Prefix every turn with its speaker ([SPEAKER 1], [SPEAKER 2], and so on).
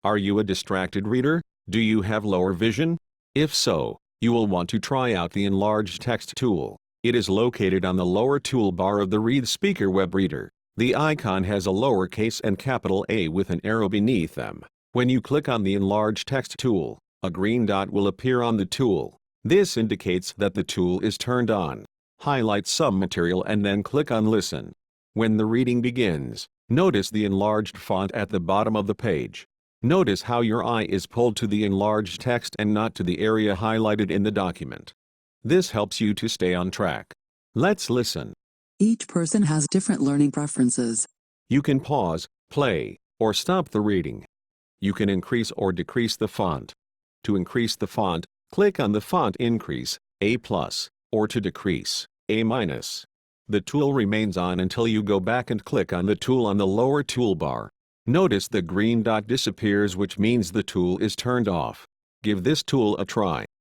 [SPEAKER 1] Are you a distracted reader? Do you have lower vision? If so, you will want to try out the Enlarged Text tool. It is located on the lower toolbar of the Read Speaker web reader. The icon has a lowercase and capital A with an arrow beneath them. When you click on the Enlarged Text tool, a green dot will appear on the tool. This indicates that the tool is turned on. Highlight some material and then click on Listen. When the reading begins, notice the enlarged font at the bottom of the page. Notice how your eye is pulled to the enlarged text and not to the area highlighted in the document. This helps you to stay on track. Let's listen.
[SPEAKER 2] Each person has different learning preferences.
[SPEAKER 1] You can pause, play, or stop the reading. You can increase or decrease the font. To increase the font, click on the font increase, A+, or to decrease, A-. The tool remains on until you go back and click on the tool on the lower toolbar. Notice the green dot disappears, which means the tool is turned off. Give this tool a try.